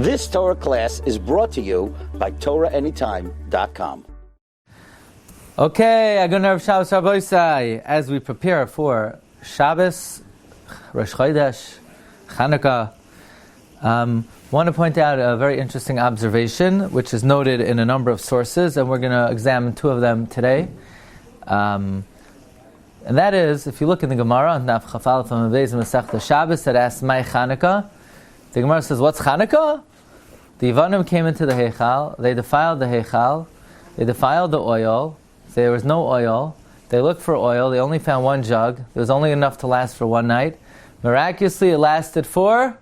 This Torah class is brought to you by TorahAnytime.com. Okay, Agunar Shabbos Rabbi, as we prepare for Shabbos, Rosh Chodesh, Chanukah, want to point out a very interesting observation, which is noted in a number of sources, and we're going to examine two of them today. And that is, if you look in the Gemara, Naf Chafal from Beis Masechta Shabbos, that asks, "My Chanukah?" The Gemara says, "What's Chanukah?" The Yevanim came into the Heichal, they defiled the Heichal, they defiled the oil, there was no oil, they looked for oil, they only found one jug, there was only enough to last for one night. Miraculously, it lasted for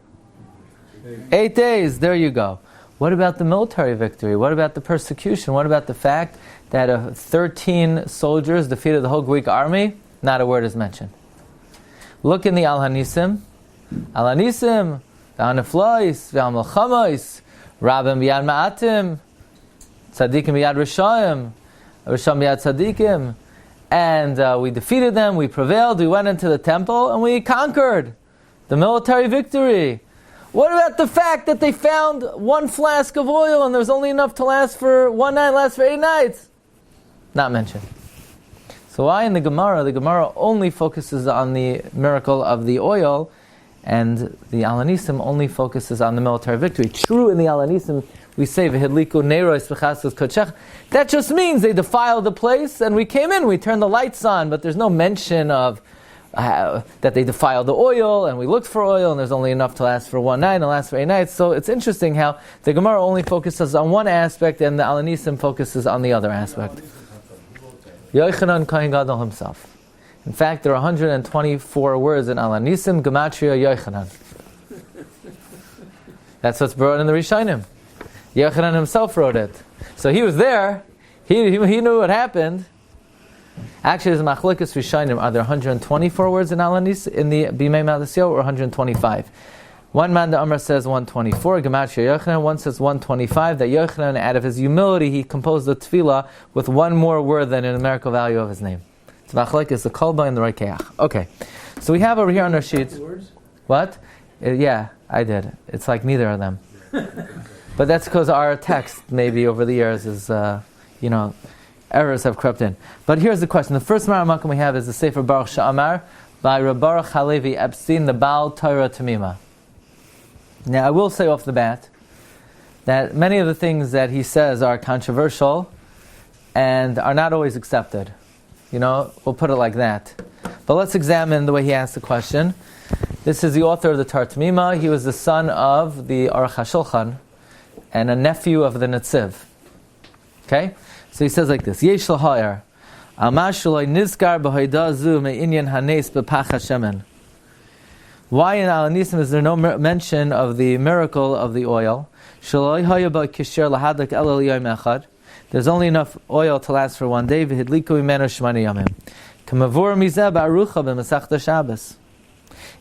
8 days. There you go. What about the military victory? What about the persecution? What about the fact that 13 soldiers defeated the whole Greek army? Not a word is mentioned. Look in the Hanisim. Hanisim, V'aneflois, V'amilchamos, Rabim b'yad ma'atim, Tzadikim b'yad Rishayim, Risham b'yad Tzadikim. And we defeated them, we prevailed, we went into the temple, and we conquered. The military victory. What about the fact that they found one flask of oil and there was only enough to last for one night, last for 8 nights? Not mentioned. So why in the Gemara only focuses on the miracle of the oil, and the Hanisim only focuses on the military victory. True, in the Hanisim we say v'hidliku neiros v'chasos kodshech. That just means they defiled the place, and we came in, we turned the lights on, but there's no mention of that they defiled the oil, and we looked for oil, and there's only enough to last for one night, and last for 8 nights. So it's interesting how the Gemara only focuses on one aspect, and the Hanisim focuses on the other aspect. Yochanan Kohen Gadol himself. In fact, there are 124 words in Hanisim, Gematria Yochanan. That's what's brought in the Rishonim. Yochanan himself wrote it. So he was there, he knew what happened. Actually, there's Machlokas Rishonim. Are there 124 words in Hanisim, in the Bimei Malasio, or 125? One man, the Amr, says 124, Gematria Yochanan. One says 125, that Yochanan, out of his humility, he composed the tefillah with one more word than the numerical value of his name. It's Machlekes the Kolba and the Reikeach. Okay, so we have over here on our sheet. What? Yeah, I did. It's like neither of them. But that's because our text, maybe over the years, is errors have crept in. But here's the question. The first Maramakam we have is the Sefer Baruch Sha'amar by Rabbi Baruch Halevi Epstein, the Baal Torah Tamima. Now, I will say off the bat that many of the things that he says are controversial and are not always accepted. We'll put it like that. But let's examine the way he asked the question. This is the author of the Torah Tamima. He was the son of the Aruch HaShulchan and a nephew of the Netziv. Okay? So he says like this, Yesh l'ha'er, Amar shaloi nizkar b'hoida zu me'inyan hanes b'pach hashemen. Why in Hanisim is there no mention of the miracle of the oil? Shaloi haya b'kisher lahadak el yom echad. There's only enough oil to last for one day. V'hidliku imenu shmani yamim. K'mavur mizeh ba'arucha b'masechta Shabbos.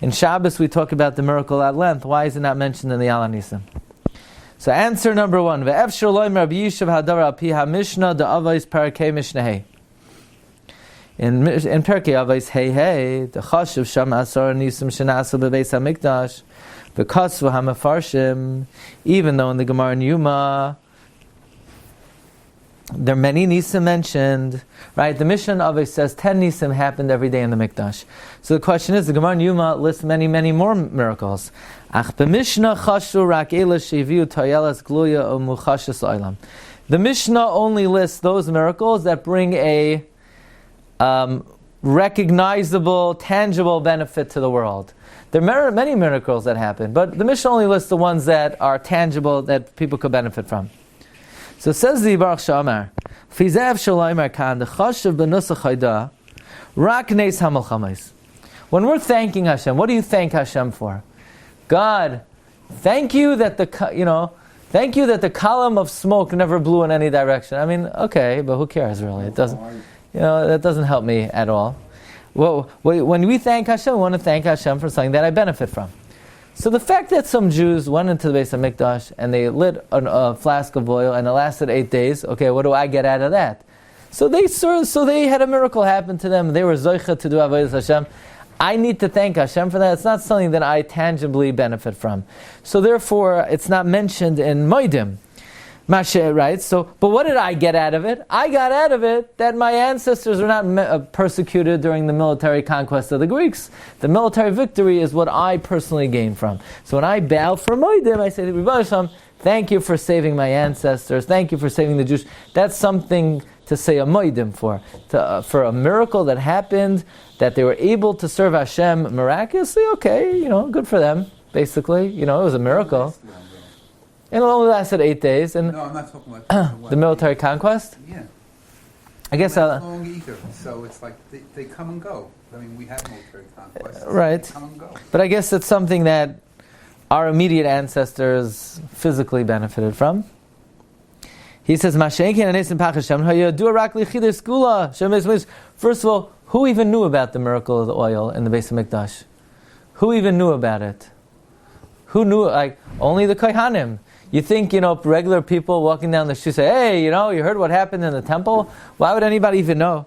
In Shabbos we talk about the miracle at length. Why is it not mentioned in the Hanisim? So answer number one. Ve'efshir loim Rabbi Yishav hadar al pi ha-mishnah da'avais parakei mishnehei. In Perkei Avos hey the chashuv sham asar nisim shenasu bebeis hamikdash v'kasvu hamafarshim. Even though in the Gemara in Yuma there are many nisim mentioned, right? The Mishnah Avos says 10 nisim happened every day in the Mikdash. So the question is, the Gemara in Yuma lists many, many more miracles. Ach b'mishnah chashu rak ela sheviu tayelas gluya o muchashis olam. The Mishnah only lists those miracles that bring a recognizable, tangible benefit to the world. There are many miracles that happen, but the Mishnah only lists the ones that are tangible, that people could benefit from. So it says the Baruch Sha'amar, Fizev Shalaimar Khan, the Chashav Benusach Haida, Rak Neis Hamalchamais. When we're thanking Hashem, what do you thank Hashem for? God, thank you that the column of smoke never blew in any direction. I mean, okay, but who cares really? It doesn't, that doesn't help me at all. Well, when we thank Hashem, we want to thank Hashem for something that I benefit from. So the fact that some Jews went into the Beis HaMikdash and they lit a flask of oil and it lasted 8 days, okay, what do I get out of that? So they had a miracle happen to them. They were zoicha to do avodas Hashem. I need to thank Hashem for that. It's not something that I tangibly benefit from. So therefore, it's not mentioned in Moedim. Mashe, right? So, but what did I get out of it? I got out of it that my ancestors were not persecuted during the military conquest of the Greeks. The military victory is what I personally gained from. So when I bow for Moedim, I say to Rebbe Hashem, thank you for saving my ancestors. Thank you for saving the Jews. That's something to say a Moedim for a miracle that happened, that they were able to serve Hashem miraculously. Okay, good for them. Basically, it was a miracle. And it only lasted 8 days. And no, I'm not talking about the military conquest. Yeah, I guess long either. So it's like they come and go. I mean, we have military conquests. Right. They come and go. But I guess it's something that our immediate ancestors physically benefited from. He says, First of all, who even knew about the miracle of the oil in the Beis HaMikdash? Who even knew about it? Who knew? Only the Kohanim. You think, regular people walking down the street say, hey, you heard what happened in the temple? Why would anybody even know?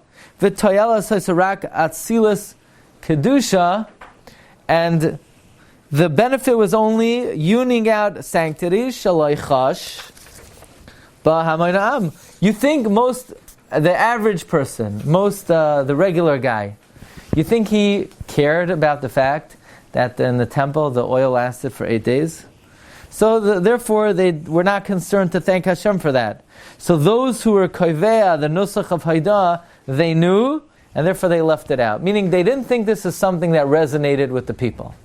Kedusha, and the benefit was only yuning out sanctity, shalaychash, ba'hamaynaam. You think the average person, the regular guy, you think he cared about the fact that in the temple the oil lasted for 8 days? So therefore they were not concerned to thank Hashem for that. So those who were koivea, the nusach of Haidah, they knew, and therefore they left it out. Meaning they didn't think this is something that resonated with the people.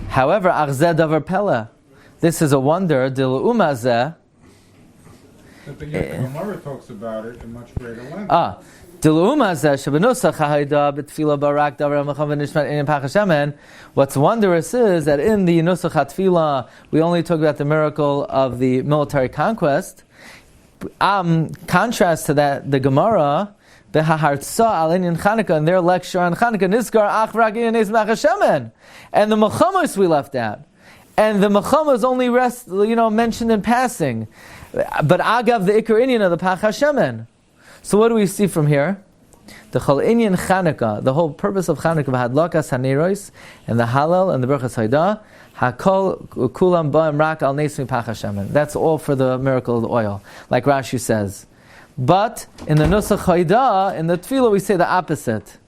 However, achzeh davar pela, this is a wonder, dil umazeh. But the Gemara talks about it in much greater length. What's wondrous is that in the Nusach HaTfilah we only talk about the miracle of the military conquest. Contrast to that, the Gemara, in their lecture on Chanukah, and the Mechamas we left out. And the Mechamas only mentioned in passing. But Agav, the Ikar Inyan of the Pach HaShemen. So what do we see from here? The Chol Inyan Chanukah, the whole purpose of Chanukah, Hadlakas Haneros, and the Halal and the Berachas Haidah, Hakol Kulam Ba'im Rak Al Nesmi Pach HaShemen. That's all for the miracle of the oil, like Rashi says. But in the Nusach Haidah, in the Tefillah, we say the opposite.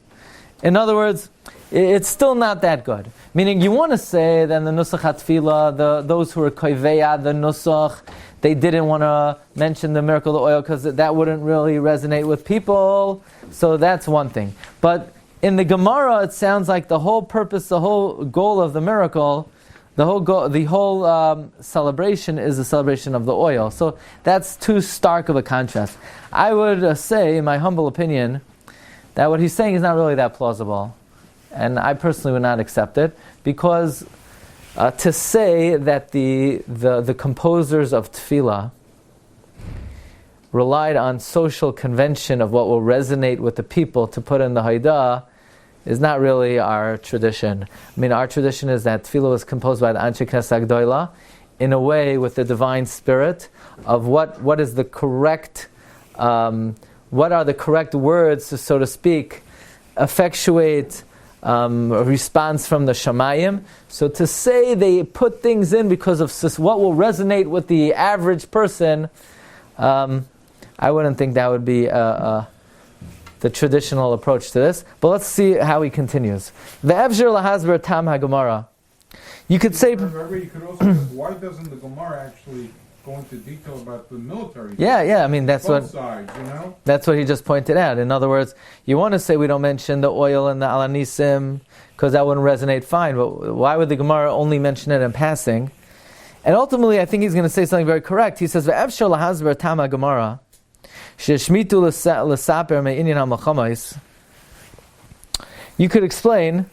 In other words, it's still not that good. Meaning, you want to say that in the Nusach HaTfilah, those who are Koiveya, the Nusach, they didn't want to mention the miracle of the oil because that wouldn't really resonate with people. So that's one thing. But in the Gemara, it sounds like the whole purpose, the whole goal of the miracle, the whole celebration is the celebration of the oil. So that's too stark of a contrast. I would say, in my humble opinion, that what he's saying is not really that plausible. And I personally would not accept it, because to say that the composers of Tefillah relied on social convention of what will resonate with the people to put in the Haidah is not really our tradition. I mean, our tradition is that Tefillah was composed by the Anshe Knesset Agdoila in a way with the divine spirit of what is the correct, what are the correct words to, so to speak, effectuate a response from the Shamayim. So to say they put things in because of what will resonate with the average person, I wouldn't think that would be the traditional approach to this. But let's see how he continues. Ve'evshir lahasber tam haGemara. You could say... Rabbi, you could also why doesn't the Gemara actually go into detail about the military? Yeah, I mean, that's both sides, that's what he just pointed out. In other words, you want to say we don't mention the oil and the Hanisim because that wouldn't resonate fine, but why would the Gemara only mention it in passing? And ultimately, I think he's going to say something very correct. He says, "Ve'efshar lahasber tam haGemara sheshmitu l'saper me'inyan ha'malchamos." You could explain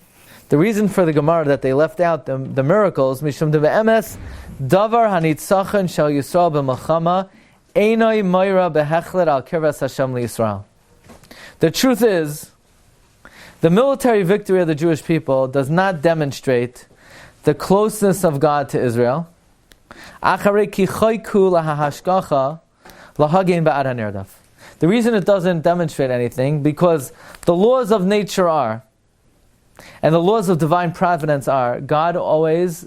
the reason for the Gemara that they left out the miracles, mishum de'emes davar hanitzachan shel Yisrael b'malchama einoi moira behechlet al kirvas Hashem liYisrael. The truth is, the military victory of the Jewish people does not demonstrate the closeness of God to Israel. The The reason it doesn't demonstrate anything, because the laws of nature are, and the laws of divine providence are, God always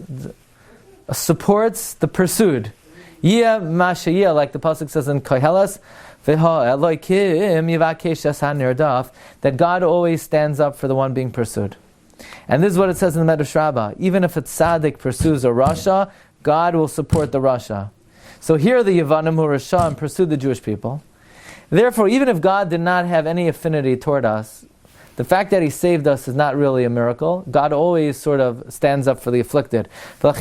supports the pursued. Yeh mashayeh, like the pasuk says in Koheles, that God always stands up for the one being pursued. And this is what it says in the Medrash Rabbah. Even if a tzaddik pursues a rasha, God will support the rasha. So here the Yevanim who are rasha and pursued the Jewish people. Therefore, even if God did not have any affinity toward us, the fact that He saved us is not really a miracle. God always sort of stands up for the afflicted. God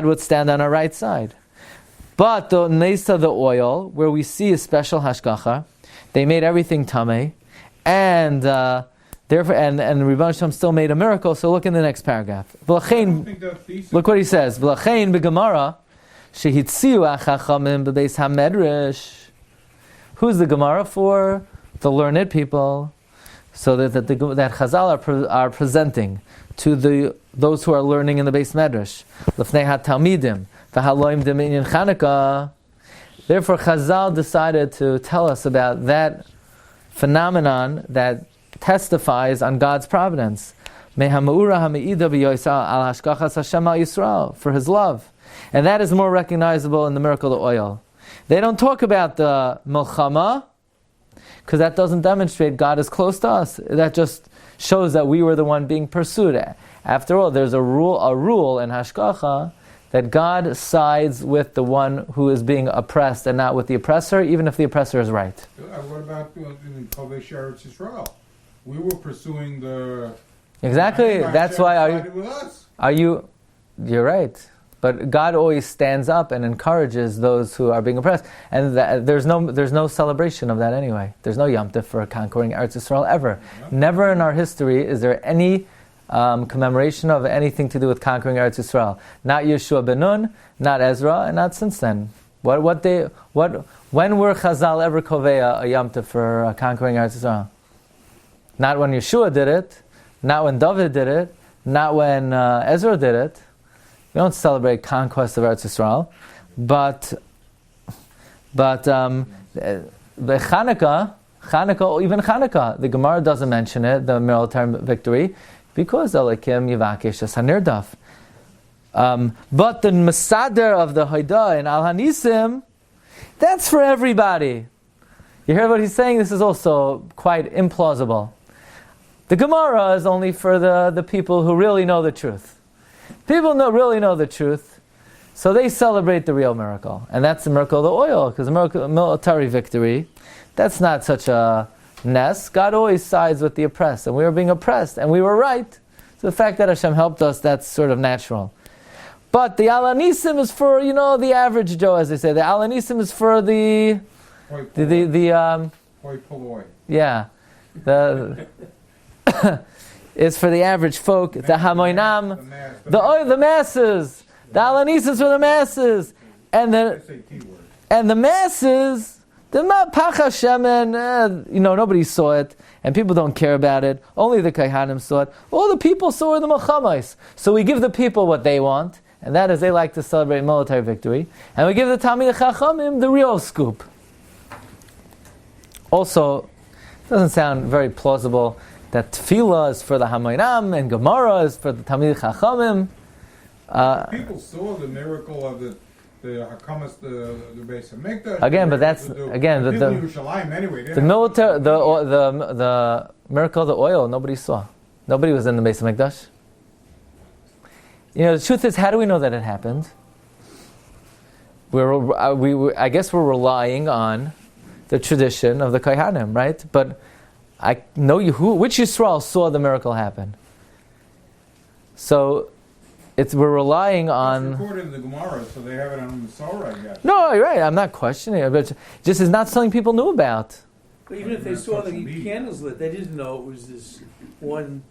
would stand on our right side. But the Nesa, the oil, where we see a special hashgacha, they made everything tameh, and therefore, and Rebbeinu Shem still made a miracle. So look in the next paragraph. Look what he says. V'lachein b'Gemara shehitziu achachamim b'beis hamedrash. Who's the Gemara for? The learned people. So that Chazal are presenting to those who are learning in the Beis Medrash. L'fnei haTalmidim v'haloim d'minyan Chanukah. Therefore, Chazal decided to tell us about that phenomenon that testifies on God's providence. For His love. And that is more recognizable in the miracle of the oil. They don't talk about the milchama, because that doesn't demonstrate God is close to us. That just shows that we were the one being pursued. After all, there's a rule in hashgacha that God sides with the one who is being oppressed and not with the oppressor, even if the oppressor is right. What about in Kodesh Eretz Yisrael? We were pursuing the... Exactly. That's why you're right. But God always stands up and encourages those who are being oppressed. And there's no celebration of that anyway. There's no Yom Tov for conquering Eretz Yisrael ever. Yeah. Never in our history is there any commemoration of anything to do with conquering Eretz Yisrael. Not Yeshua ben Nun, not Ezra, and not since then. When were Chazal ever koveya a Yom Tov for conquering Eretz Yisrael? Not when Yeshua did it, not when David did it, not when Ezra did it. We don't celebrate conquest of Eretz Yisrael, but the Chanukah, even Chanukah, the Gemara doesn't mention it, the military victory, because Elikim Yivakesh es Hanirdaf. But the Masader of the Haidah in Al Hanisim, that's for everybody. You hear what he's saying? This is also quite implausible. The Gemara is only for the people who really know the truth. People really know the truth, so they celebrate the real miracle. And that's the miracle of the oil, because the military victory, that's not such a ness. God always sides with the oppressed, and we were being oppressed, and we were right. So the fact that Hashem helped us, that's sort of natural. But the Al Hanisim is for, the average Joe, as they say. The Al Hanisim is for yeah, it's for the average folk. The Hamoinam, the masses. The Al Hanisim is for the masses, and the masses. The Pach Hashem, nobody saw it, and people don't care about it. Only the Kaihanim saw it. All the people saw the Melchamais. So we give the people what they want, and that is they like to celebrate military victory. And we give the Talmidei Chachamim the real scoop. Also, it doesn't sound very plausible that Tefillah is for the Hamoinam and Gemara is for the Talmidei Chachamim. People saw the miracle of the Hakamas, the Beis Hamikdash. Again, but that's the military, the miracle of the oil. Nobody saw. Nobody was in the Beis Hamikdash. The truth is, how do we know that it happened? I guess we're relying on the tradition of the Kaihanim, right? But I know which Yisrael saw the miracle happen. So we're relying on. It's recorded in the Gemara, so they have it on the Torah, I guess. No, you're right. I'm not questioning it, but just is not something people knew about. But even if they saw the candles lit, they didn't know it was this one.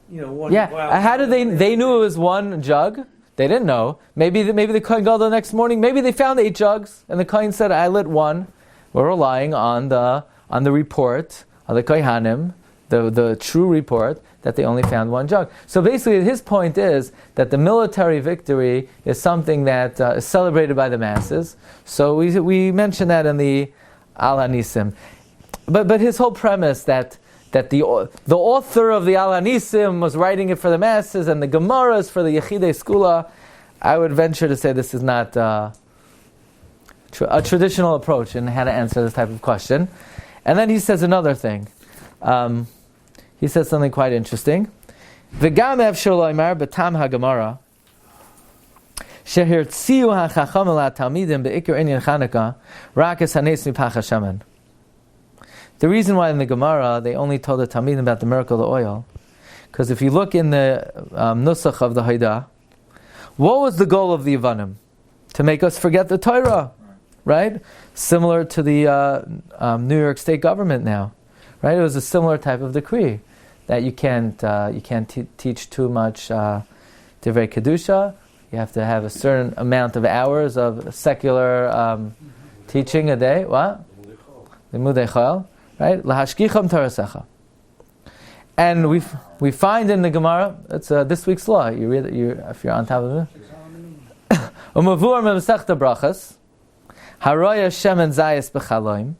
One. Yeah. How did they? They knew it was one jug. They didn't know. Maybe the Kohen Gadol the next morning. Maybe they found 8 jugs, and the Kohen said, "I lit one." We're relying on the report of the Kohanim the true report that they only found one jug. So basically his point is that the military victory is something that is celebrated by the masses. So we mentioned that in the Al Hanisim. But his whole premise that the author of the Al Hanisim was writing it for the masses and the Gemara is for the Yechidei Skula, I would venture to say this is not a traditional approach in how to answer this type of question. And then he says another thing. He says something quite interesting. V'gam efshar lo'imar b'tam haGemara shehirtziu hachacham el hatalmidim be'ikar inyan Chanukah rak es hanes mipach hashemen. The reason why in the Gemara they only told the Talmidim about the miracle of the oil, because if you look in the Nusach of the Haidah, what was the goal of the Yevanim? To make us forget the Torah, right? Similar to the New York State government now, right? It was a similar type of decree that you can't teach too much Divrei Kedusha. You have to have a certain amount of hours of secular teaching a day. What? Limudei Chol. Right? Lahashkicham Tarasecha. And we find in the Gemara, it's this week's law. You read it, if you're on top of it. Umavur memesechta brachas, haroya shemen zayis b'chaloim,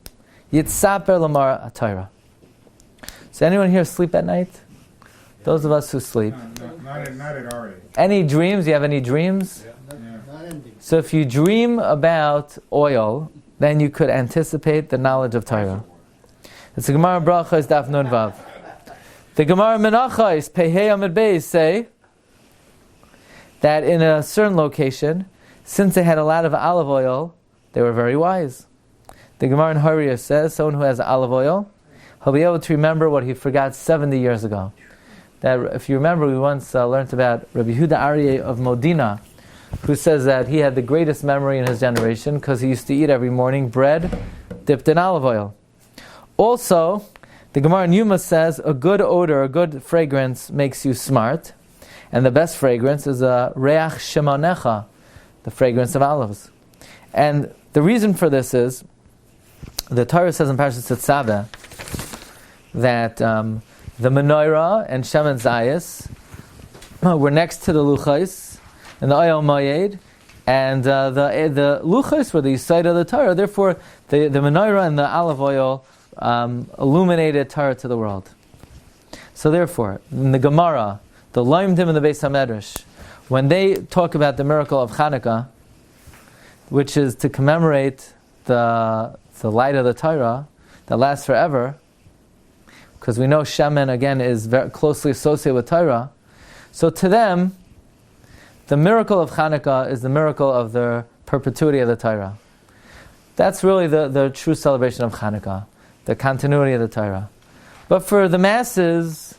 yitzaper lamar atayra. So anyone here sleep at night? Those of us who sleep. Not at our age. Any dreams? You have any dreams? Yeah. So if you dream about oil, then you could anticipate the knowledge of Torah. It's the Gemara Brachos Daf Nun Vav. The Gemara Menachos Pehei Amud Beis say that in a certain location, since they had a lot of olive oil, they were very wise. The Gemara in Hariya says someone who has olive oil, he'll be able to remember what he forgot 70 years ago. That, if you remember, we once learned about Rabbi Yehuda Aryeh of Modena, who says that he had the greatest memory in his generation because he used to eat every morning bread dipped in olive oil. Also, the Gemara in Yuma says a good odor, a good fragrance makes you smart, and the best fragrance is a reach shemanecha, the fragrance of olives. And the reason for this is, the Torah says in Parashat Tetzaveh that the menorah and shemen zayis were next to the luchos and the oil mayed, and the luchos were the side of the Torah. Therefore, the menorah and the olive oil illuminated Torah to the world. So therefore, in the Gemara, the Loimdim and the Beis HaMedrash, when they talk about the miracle of Chanukah, which is to commemorate the light of the Torah that lasts forever, because we know Shemen, again, is very closely associated with Torah, so to them, the miracle of Chanukah is the miracle of the perpetuity of the Torah. That's really the true celebration of Chanukah, the continuity of the Torah. But for the masses,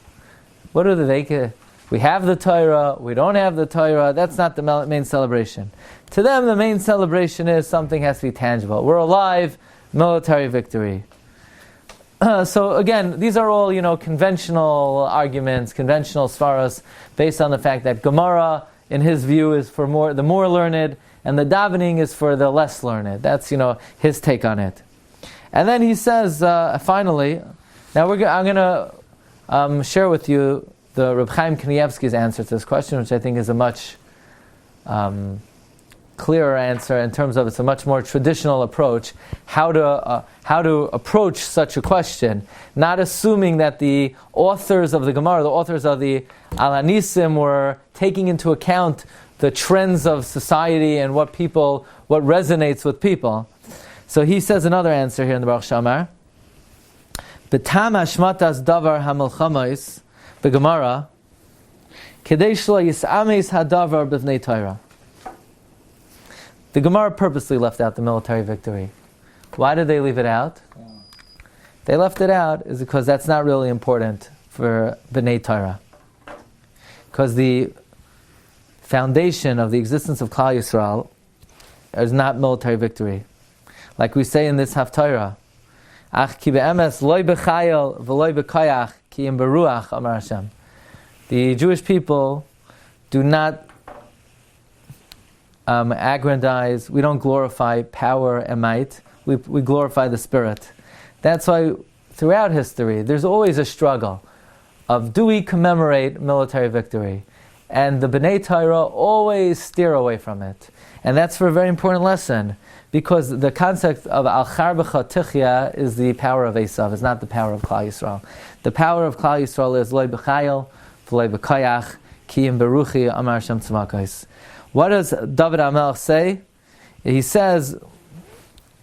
what do they? We have the Torah, we don't have the Torah, that's not the main celebration. To them, the main celebration is something has to be tangible. We're alive, military victory. So again, these are all, conventional arguments, conventional svaras, based on the fact that Gemara, in his view, is for the more learned, and the davening is for the less learned. That's, his take on it. And then he says, finally, now I'm going to share with you the Reb Chaim Kanievsky's answer to this question, which I think is a much clearer answer in terms of it's a much more traditional approach, how to approach such a question, not assuming that the authors of the Gemara, the authors of the Al Hanisim, were taking into account the trends of society and what resonates with people. So he says another answer here in the Baruch Shamar. B'tam hashmatas davar hamelchamais b'Gemara kedei shlo yisameis hadavar b'vnei Torah. The Gemara purposely left out the military victory. Why did they leave it out? They left it out is because that's not really important for B'nai Torah. Because the foundation of the existence of Klal Yisrael is not military victory. Like we say in this Haftarah, Ach ki be'emes loy b'chayel v'loy b'koyach ki im beruach amar Hashem. The Jewish people do not aggrandize, we don't glorify power and might, we glorify the Spirit. That's why throughout history, there's always a struggle of, do we commemorate military victory? And the B'nai Torah always steer away from it. And that's for a very important lesson, because the concept of Al Charbecha Tichya is the power of Esav, it's not the power of Klal Yisrael. The power of Klal Yisrael is Loi B'chayil, V'loi B'kayach, Ki Im Beruchi, Amar Hashem Tzvakos. What does David HaMelech say? He says,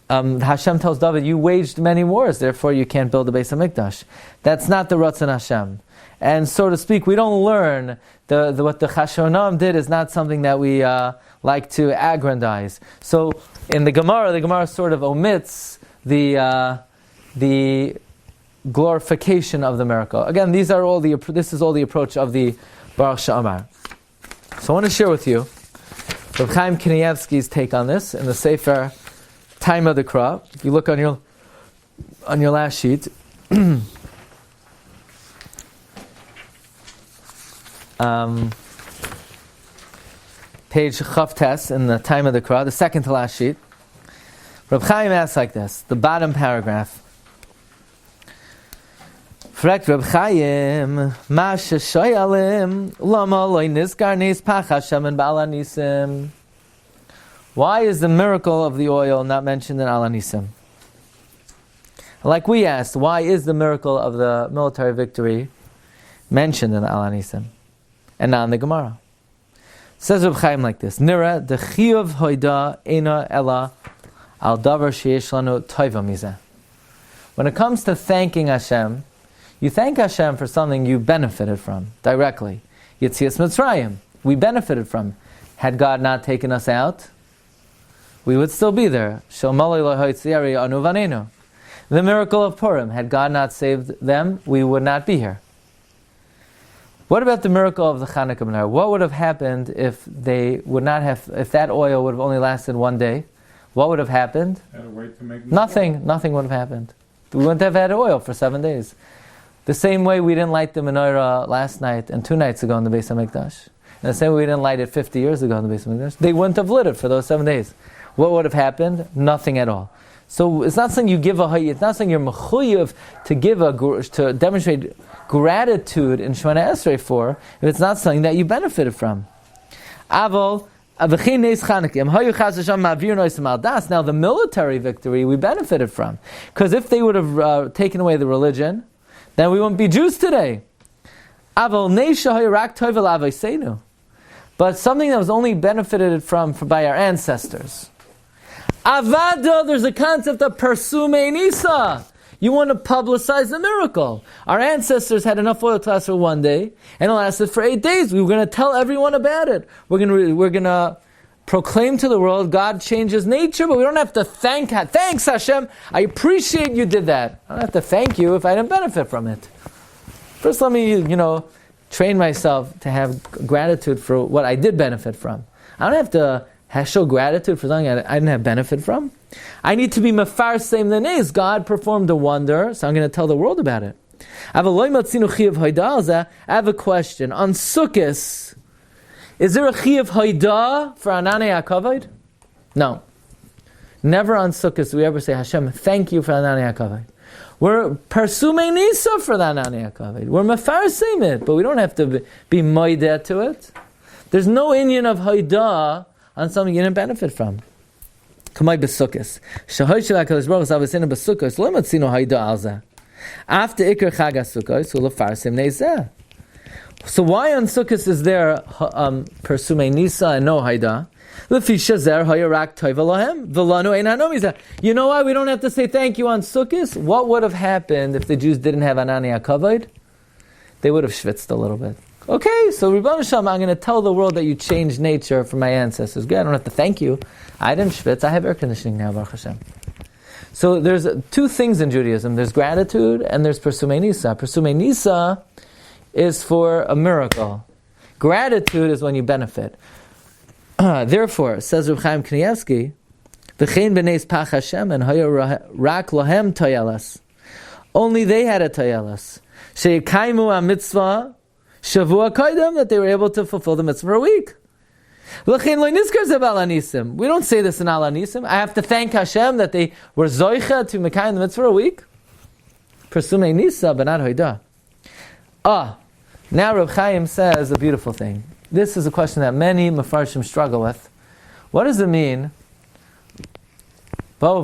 Hashem tells David, you waged many wars, therefore you can't build the Beis HaMikdash. That's not the Ratzon Hashem. And so to speak, we don't learn what the Chashonam did is not something that we like to aggrandize. So in the Gemara sort of omits the glorification of the miracle. Again, this is all the approach of the Baruch She'amar. So I want to share with you Reb Chaim Kanievsky's take on this in the Sefer Time of the Krah. If you look on your last sheet. Page Chavtes in the Time of the Krah, the second to last sheet. Reb Chaim asks like this, the bottom paragraph. Fragt Reb Chaim, Ma sheshoyalim, lama loy nizkar nes pach Hashem and ba'al hanisim. Why is the miracle of the oil not mentioned in Al Hanisim? Like we asked, why is the miracle of the military victory mentioned in Al Hanisim and not in the Gemara? Says Reb Chaim like this: Nira de chiyuv hoida ena ela al davar sheyesh lanu toiva mizeh. When it comes to thanking Hashem, you thank Hashem for something you benefited from directly. Yetzias Mitzrayim, we benefited from. Had God not taken us out, we would still be there. Shel malei lo hoitziari anu vanenu. The miracle of Purim, had God not saved them, we would not be here. What about the miracle of the Chanukah menorah? What would have happened if that oil would have only lasted one day? What would have happened? Had to wait to make Nothing would have happened. We wouldn't have had oil for 7 days. The same way we didn't light the menorah last night and 2 nights ago in the Beis HaMikdash. And the same way we didn't light it 50 years ago in the Beis HaMikdash. They wouldn't have lit it for those 7 days. What would have happened? Nothing at all. So it's not something you give it's not something you're mechuyev to demonstrate gratitude in Shemona Esrei for, if it's not something that you benefited from. Now the military victory we benefited from. Because if they would have taken away the religion, then we wouldn't be Jews today. But something that was only benefited from by our ancestors. Avada, there's a concept of persume nisa. You want to publicize the miracle. Our ancestors had enough oil to last for 1 day, and it lasted for 8 days. We were going to tell everyone about it. We're going to proclaim to the world God changes nature, but we don't have to thanks Hashem. I appreciate you did that. I don't have to thank you if I didn't benefit from it. First, let me, train myself to have gratitude for what I did benefit from. I don't have to show gratitude for something I didn't have benefit from. I need to be mefarsem the nes. God performed a wonder, so I'm going to tell the world about it. I have a question. On Sukkot, is there a chiyuv haida for Ananei HaKavod? No. Never on Sukkot do we ever say, Hashem, thank you for Ananei HaKavod. We're persume nisa for the Ananei HaKavod. We're mefarsem it, but we don't have to be moideh to it. There's no inyan of haida on something you didn't benefit from. Kamay besukos. Shahoy shel HaKadosh Baruch Hu zavasinu besukos lo matzino haida alza. After Ikar Chag HaSukkos hu lefarsem neizeh. So why on Sukkot is there persume nisa and no haida? Lefi shazer hayarak toiva lahem v'lanu ein hanomizeh. You know why we don't have to say thank you on Sukkot? What would have happened if the Jews didn't have Ananei HaKavod? They would have schwitzed a little bit. Okay, so Ribbon Hashem, I'm going to tell the world that you changed nature for my ancestors. Good, I don't have to thank you. I didn't schwitz. I have air conditioning now, Baruch Hashem. So there's 2 things in Judaism. There's gratitude and there's persume nisa. Persume nisa is for a miracle. Gratitude is when you benefit. Therefore, says Reb Chaim Kanievsky, V'chein b'neis pach Hashem and haya rak lahem tayelas. Only they had a tayelas. She'ekaimu ha-mitzvah Shavua Kaidam, that they were able to fulfill the mitzvah for a week. We don't say this in Al Hanisim. I have to thank Hashem that they were zoicha to Mekayim the mitzvah for a week. Presumei nisa, but not hoida. Now Reb Chaim says a beautiful thing. This is a question that many Mefarshim struggle with. What does it mean? We say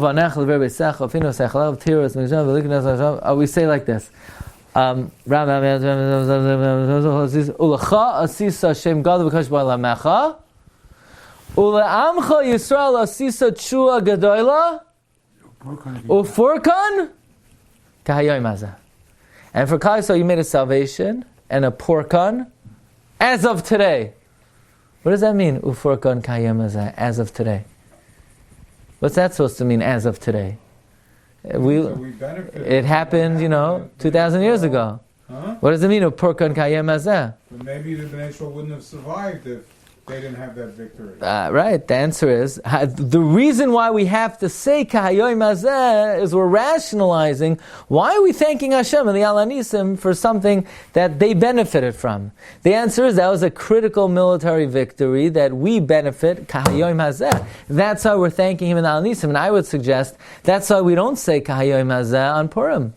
like this. And for Klal Yisrael, you made a salvation and a porkan as of today. What does that mean? Ufurkan kayem as of today. What's that supposed to mean? As of today, it happened, 2,000 years ago. Huh? What does it mean? Ufurkan kayem azeh. But maybe the Bnei Yisrael wouldn't have survived if they didn't have that victory. Right. The answer is the reason why we have to say kahayoy mazeh is we're rationalizing why are we thanking Hashem and the Hanisim for something that they benefited from. The answer is that was a critical military victory that we benefit kahayoy mazeh. That's why we're thanking him and the Hanisim. And I would suggest that's why we don't say kahayoy mazeh on Purim,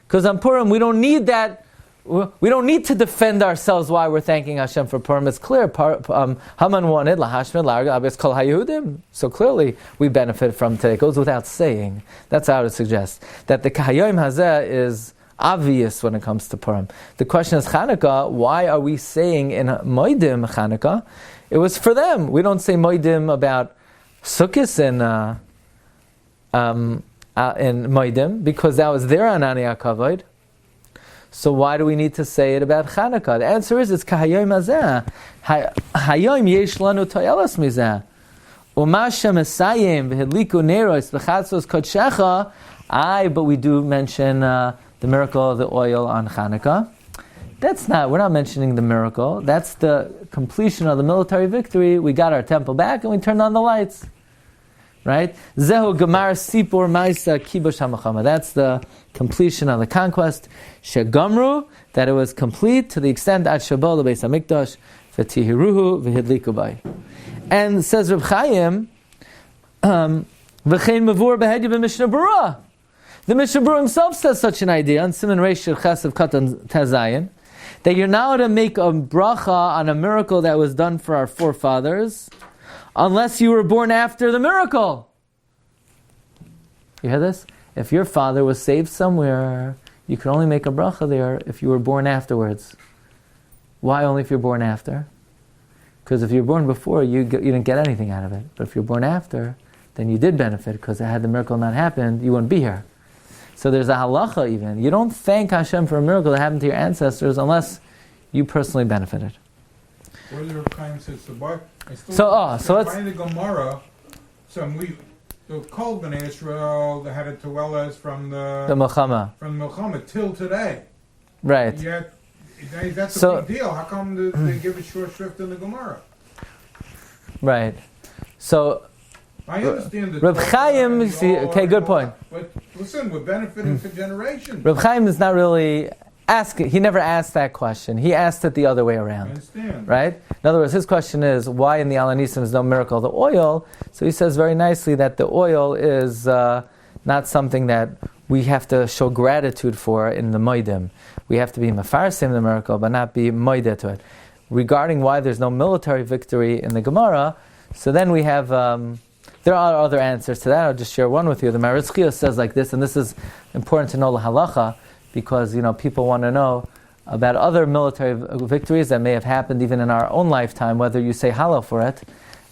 because on Purim we don't need that. We don't need to defend ourselves why we're thanking Hashem for Purim. It's clear. Haman wanted lahashmid la'arg kol haYehudim. So clearly we benefit from today. It goes without saying. That's how I would suggest that the kahayoim hazeh is obvious when it comes to Purim. The question is Chanukah. Why are we saying in Moedim Chanukah? It was for them. We don't say Moedim about Sukkos in Moedim because that was their Anani HaKavod. So why do we need to say it about Chanukah? The answer is it's kahayoim hazeh. Hayoim yesh lanu toyelas mizeh. Uma shemesayim v'hedliku neros v'chatzos kodshecha. But we do mention the miracle of the oil on Chanukah. We're not mentioning the miracle. That's the completion of the military victory. We got our temple back and we turned on the lights. Right? Zehu Gemar Sipur Maisa Kibush HaMachama. That's the completion of the conquest. Shegamru, that it was complete to the extent Ad Shabbat Beis HaMikdash V'tihiruhu V'hidliku Bai. And says Reb Chaim, V'chein Mavur B'hedya B'Mishnah Berurah. The Mishnah Berurah himself says such an idea on Siman Reish Chesav Katan Tazayin, that you're now to make a bracha on a miracle that was done for our forefathers, unless you were born after the miracle. You hear this? If your father was saved somewhere, you could only make a bracha there if you were born afterwards. Why only if you're born after? Because if you're born before, you didn't get anything out of it. But if you're born after, then you did benefit, because had the miracle not happened, you wouldn't be here. So there's a halacha even. You don't thank Hashem for a miracle that happened to your ancestors unless you personally benefited. Where the Reb Chaim says so let's find the Gemara. The Kol Bnei Israel that had a Toelas from the Milchama till today. Right. Yet that's a big deal. How come they give a short shrift in the Gemara? Right. So I understand that Reb Chaim. Good point. But listen, we're benefiting for generations. Reb Chaim is not really asking. He never asked that question. He asked it the other way around. I understand. Right? In other words, his question is, why in the Hanisim is no miracle of the oil? So he says very nicely that the oil is not something that we have to show gratitude for in the Moedim. We have to be mefarsim the miracle, but not be moedeh to it. Regarding why there's no military victory in the Gemara, so then we have, there are other answers to that. I'll just share one with you. The Maritz Chiyah says like this, and this is important to know the halacha, because people want to know about other military victories that may have happened even in our own lifetime, whether you say halal for it.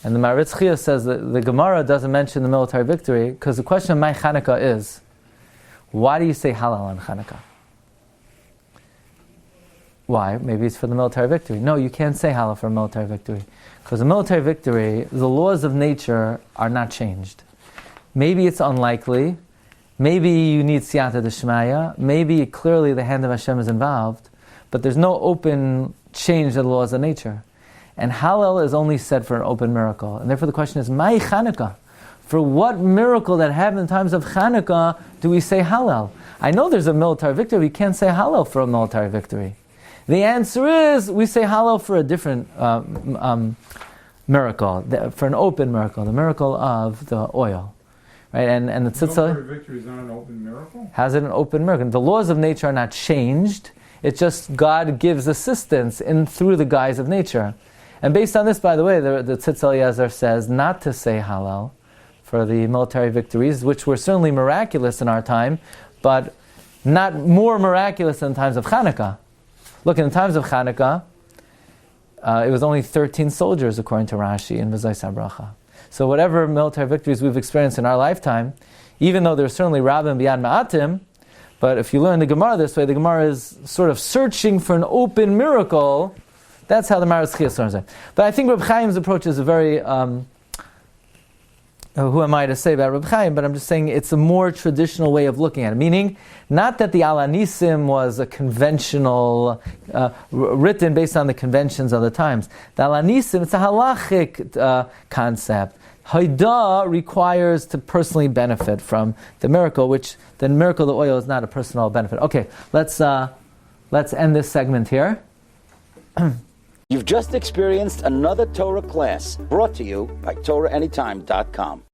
And the Maritz Chiyah says that the Gemara doesn't mention the military victory, because the question of my Chanukah is, why do you say halal on Chanukah? Why? Maybe it's for the military victory. No, you can't say halal for a military victory. Because a military victory, the laws of nature are not changed. Maybe it's unlikely. Maybe you need siyata d'shmaya. Maybe clearly the hand of Hashem is involved. But there's no open change of the laws of nature. And halal is only said for an open miracle. And therefore the question is, my Chanukah? For what miracle that happened in times of Chanukah do we say halal? I know there's a military victory. We can't say halal for a military victory. The answer is, we say halal for a different miracle, for an open miracle, the miracle of the oil. right? And the tzitzel Military victory is not an open miracle? has it an open miracle. The laws of nature are not changed. It's just God gives assistance through the guise of nature. And based on this, by the way, the Tzitz Eliezer says not to say Hallel for the military victories, which were certainly miraculous in our time, but not more miraculous than the times of Hanukkah. Look, in the times of Hanukkah, it was only 13 soldiers, according to Rashi in V'zai Sabracha. So whatever military victories we've experienced in our lifetime, even though there's certainly Rabbim B'yad Ma'atim, but if you learn the Gemara this way, the Gemara is sort of searching for an open miracle. That's how the Maras Chias learns it. But I think Reb Chaim's approach is a very, who am I to say about Reb Chaim, but I'm just saying it's a more traditional way of looking at it. Meaning, not that the Hanisim was a conventional, written based on the conventions of the times. The Hanisim, it's a halachic concept. Haidah requires to personally benefit from the miracle, which the miracle of the oil is not a personal benefit. Okay, let's end this segment here. You've just experienced another Torah class brought to you by TorahAnytime.com.